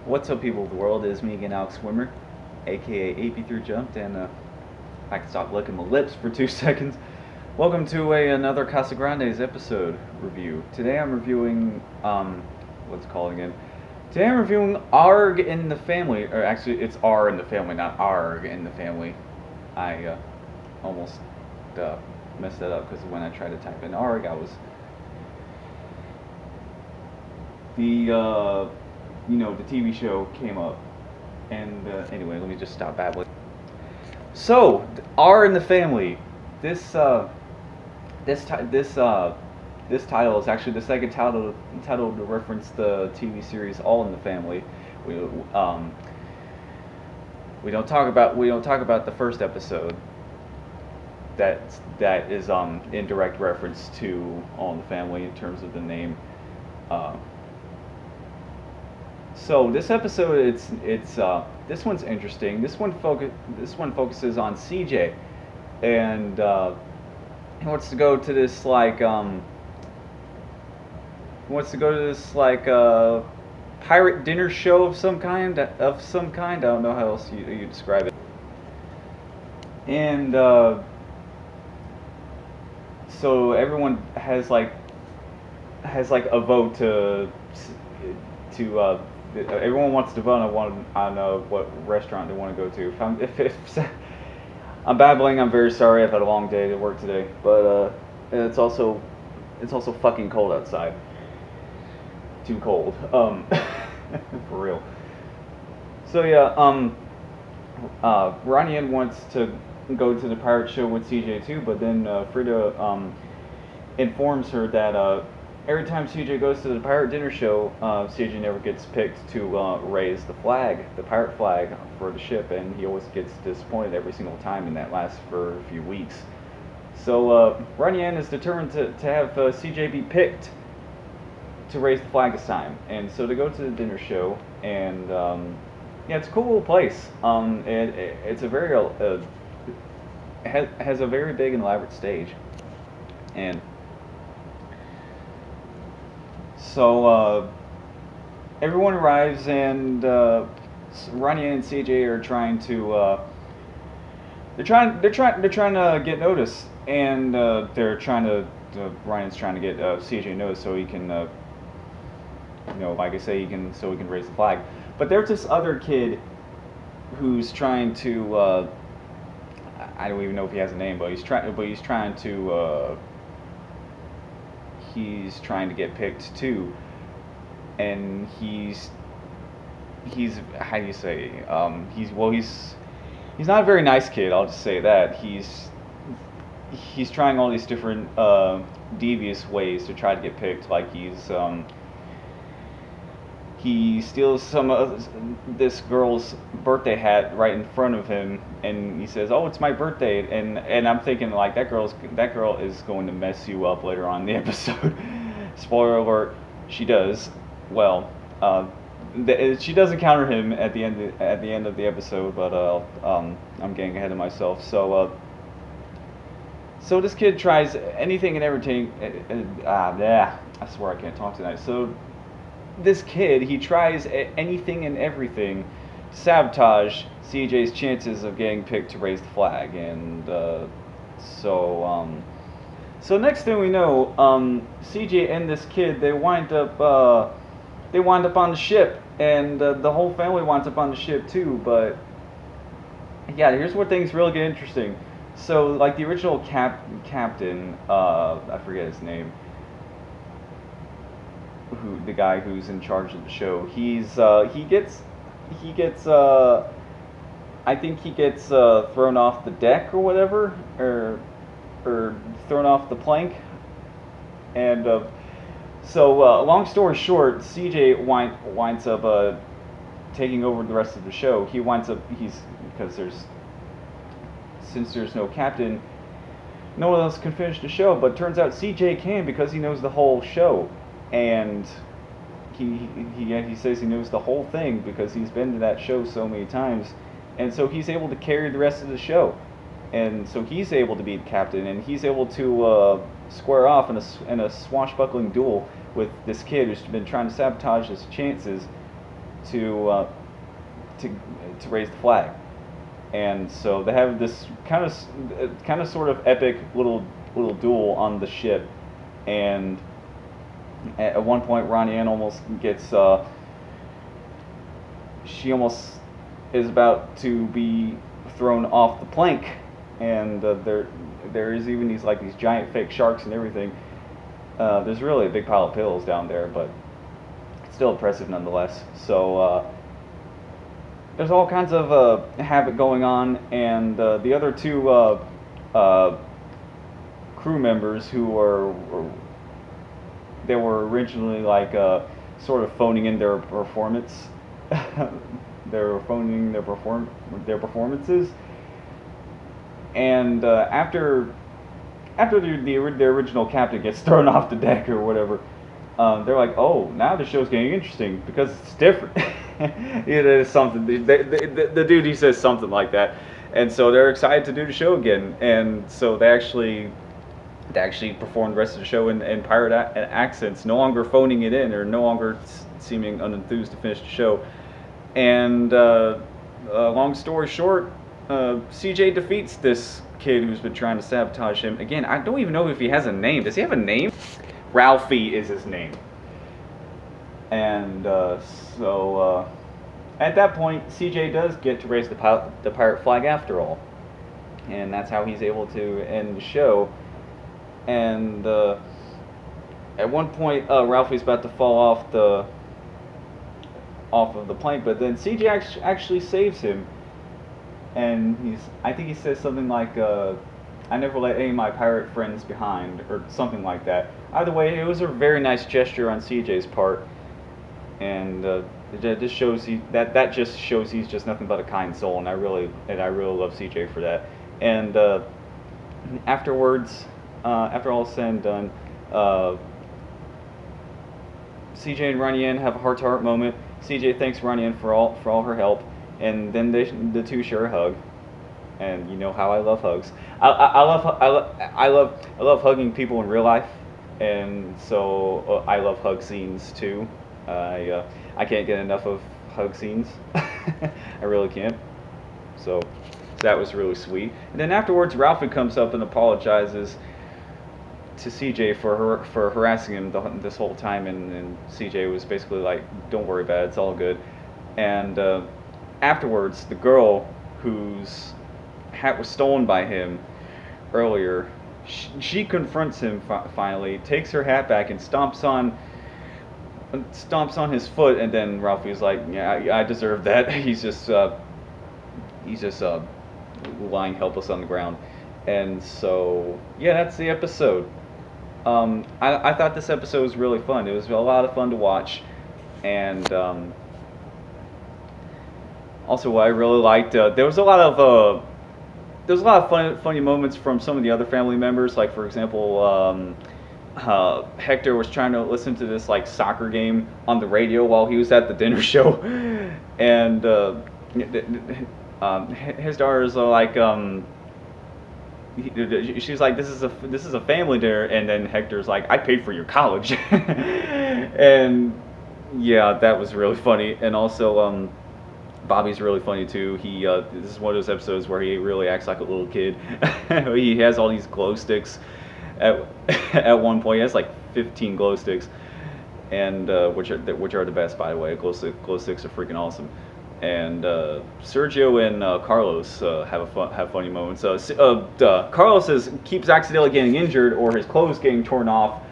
What's up, people of the world? It is me again, Alex Swimmer, aka AP3 Jumped, and I can stop licking my lips for 2 seconds. Welcome to another Casa Grande's episode review. Today I'm reviewing, what's it called again? Today I'm reviewing Arrr in the Family, or actually it's R in the Family, not Arrg in the Family. I almost messed that up because when I tried to type in Arrg, I was the TV show came up. And anyway, let me just stop babbling. So, Arrr in the Family. This title is actually the second title to reference the TV series All in the Family. We don't talk about the first episode. That is in direct reference to All in the Family in terms of the name. So this episode, this one's interesting. This one focuses on CJ, and he wants to go to this pirate dinner show of some kind. I don't know how else you describe it. And so everyone has a vote to everyone wants to vote on what restaurant they want to go to. If I'm babbling, I'm very sorry. I've had a long day at work today, but it's also fucking cold outside. Too cold. For real. So yeah, Ronnie wants to go to the pirate show with CJ too, but then Frida informs her that every time CJ goes to the pirate dinner show, CJ never gets picked to raise the pirate flag for the ship, and he always gets disappointed every single time, and that lasts for a few weeks. So Ronnie is determined to have CJ be picked to raise the flag this time, and so they go to the dinner show, and yeah, it's a cool little place. It's a very has a very big and elaborate stage, and so everyone arrives, and Ronnie and CJ are trying to they're trying to get notice, and Ryan's trying to get CJ notice so he can like I say, so he can raise the flag. But there's this other kid who's trying to I don't even know if he has a name, but he's trying to get picked too, and he's how do you say, he's not a very nice kid, I'll just say that. He's trying all these different devious ways to try to get picked. Like he steals some of this girl's birthday hat right in front of him, and he says, "Oh, it's my birthday," and I'm thinking, like, that girl is going to mess you up later on in the episode. Spoiler alert, she does. Well, she does encounter him at the end of the episode, but I'm getting ahead of myself. So this kid tries anything and everything. I swear I can't talk tonight. So this kid, he tries anything and everything to sabotage CJ's chances of getting picked to raise the flag, and so next thing we know, CJ and this kid, they wind up on the ship, and the whole family winds up on the ship too. But yeah, here's where things really get interesting. So, like, the original captain, I forget his name, the guy who's in charge of the show, he gets I think he gets thrown off the deck or whatever, or thrown off the plank, and so long story short, CJ winds up taking over the rest of the show. Since there's no captain, no one else can finish the show, but turns out CJ can, because he knows the whole show, and he says he knows the whole thing because he's been to that show so many times, and so he's able to carry the rest of the show, and so he's able to be the captain, and he's able to square off in a swashbuckling duel with this kid who's been trying to sabotage his chances to to raise the flag. And so they have this kind of sort of epic little duel on the ship, and at one point Ronnie Ann almost gets she almost is about to be thrown off the plank, and there is even these giant fake sharks and everything. There's really a big pile of pills down there, but it's still impressive nonetheless. So there's all kinds of havoc going on, and the other two crew members who were originally sort of phoning in their performance. They were phoning their performances, and after the original captain gets thrown off the deck or whatever, they're like, oh, now the show's getting interesting because it's different. It is something. The dude, he says something like that, and so they're excited to do the show again, and so they actually performed the rest of the show in pirate accents, no longer phoning it in or no longer seeming unenthused to finish the show. And long story short, CJ defeats this kid who's been trying to sabotage him. Again, I don't even know if he has a name. Does he have a name? Ralphie is his name. And so at that point, CJ does get to raise the pirate flag after all. And that's how he's able to end the show. And at one point, Ralphie's about to fall off of the plank, but then CJ actually saves him, and I think he says something like, I never let any of my pirate friends behind, or something like that. Either way, it was a very nice gesture on CJ's part, and that just shows he's just nothing but a kind soul, and I really love CJ for that. And afterwards, after all is said and done, CJ and Ronnie Ann have a heart-to-heart moment. CJ thanks Ronnie Ann for all her help, and then the two share a hug. And you know how I love hugs. I love hugging people in real life, and so I love hug scenes too. I can't get enough of hug scenes. I really can't. So that was really sweet. And then afterwards, Ralphie comes up and apologizes to CJ for harassing him this whole time, and CJ was basically like, "Don't worry about it, it's all good." And afterwards, the girl whose hat was stolen by him earlier, she confronts him finally, takes her hat back, and stomps on his foot. And then Ralphie's like, "Yeah, I deserve that." He's just lying helpless on the ground. And so yeah, that's the episode. I thought this episode was really fun. It was a lot of fun to watch, and also what I really liked, there was a lot of funny moments from some of the other family members. Like, for example, Hector was trying to listen to this soccer game on the radio while he was at the dinner show, and his daughters are like, she's like, this is a family dinner, and then Hector's like, I paid for your college. And yeah, that was really funny. And also Bobby's really funny too. He this is one of those episodes where he really acts like a little kid. He has all these glow sticks at one point. He has 15 glow sticks, and which are the best, by the way. Glow sticks are freaking awesome. And Sergio and Carlos have funny moments. Carlos keeps accidentally getting injured, or his clothes getting torn off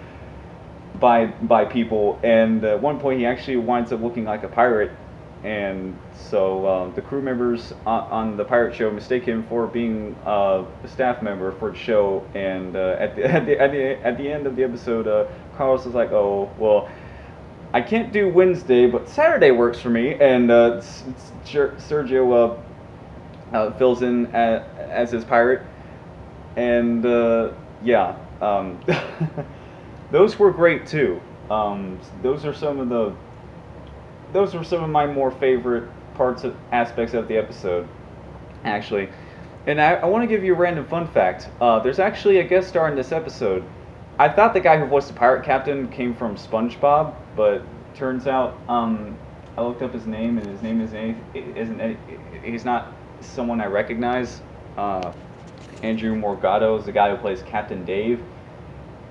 by people, and at one point he actually winds up looking like a pirate, and so the crew members on the pirate show mistake him for being a staff member for the show. And at the end of the episode, Carlos is like, "Oh, well, I can't do Wednesday, but Saturday works for me." And Sergio fills in as his pirate, and yeah, those were great too. Those are some of my more favorite aspects of the episode, actually. And I want to give you a random fun fact. There's actually a guest star in this episode I thought the guy who voiced the pirate captain came from SpongeBob, but turns out I looked up his name, and his name he's not someone I recognize. Andrew Morgado is the guy who plays Captain Dave,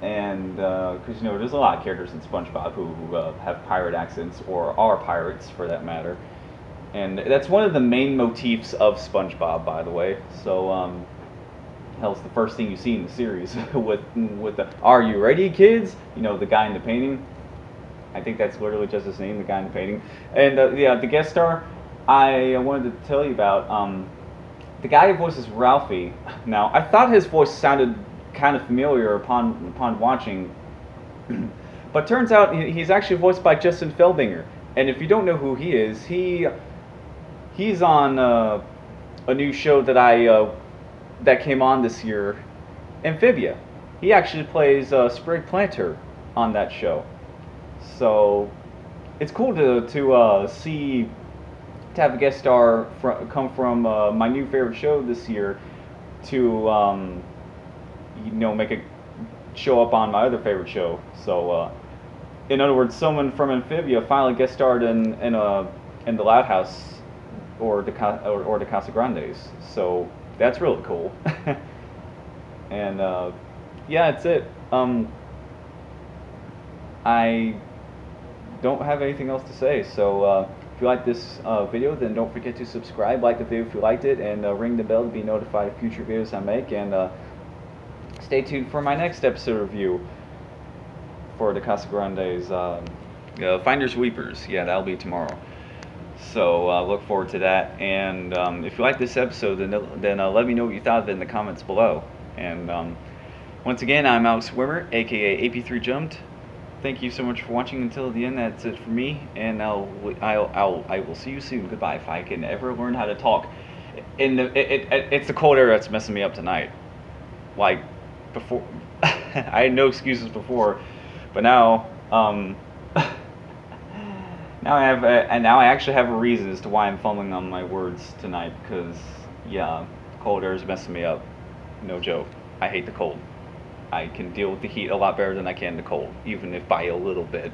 and because there's a lot of characters in SpongeBob who have pirate accents or are pirates for that matter, and that's one of the main motifs of SpongeBob, by the way. So hell's the first thing you see in the series with the "Are you ready, kids?" The guy in the painting. I think that's literally just his name, the guy in the painting. And the guest star I wanted to tell you about. The guy who voices Ralphie. Now, I thought his voice sounded kind of familiar upon watching, but turns out he's actually voiced by Justin Felbinger. And if you don't know who he is, he's on a new show that came on this year, Amphibia. He actually plays Sprig Planter on that show. So it's cool to see, to have a guest star come from my new favorite show this year to make a show up on my other favorite show. So in other words, someone from Amphibia finally guest starred in the Loud House or the Casa Grandes. So that's really cool. And yeah, that's it. I don't have anything else to say. So if you like this video, then don't forget to subscribe, like the video if you liked it, and ring the bell to be notified of future videos I make. And stay tuned for my next episode review for the Casa Grandes. Finders Weepers. Yeah, that'll be tomorrow. So look forward to that. And if you like this episode, then let me know what you thought of it in the comments below. And once again, I'm Alex Wimmer, aka AP3 Jumped. Thank you so much for watching until the end. That's it for me, and I will see you soon. Goodbye. If I can ever learn how to talk, it's the cold air that's messing me up tonight. Like before, I had no excuses before, but now now I actually have a reason as to why I'm fumbling on my words tonight. Because yeah, cold air is messing me up. No joke. I hate the cold. I can deal with the heat a lot better than I can the cold, even if by a little bit.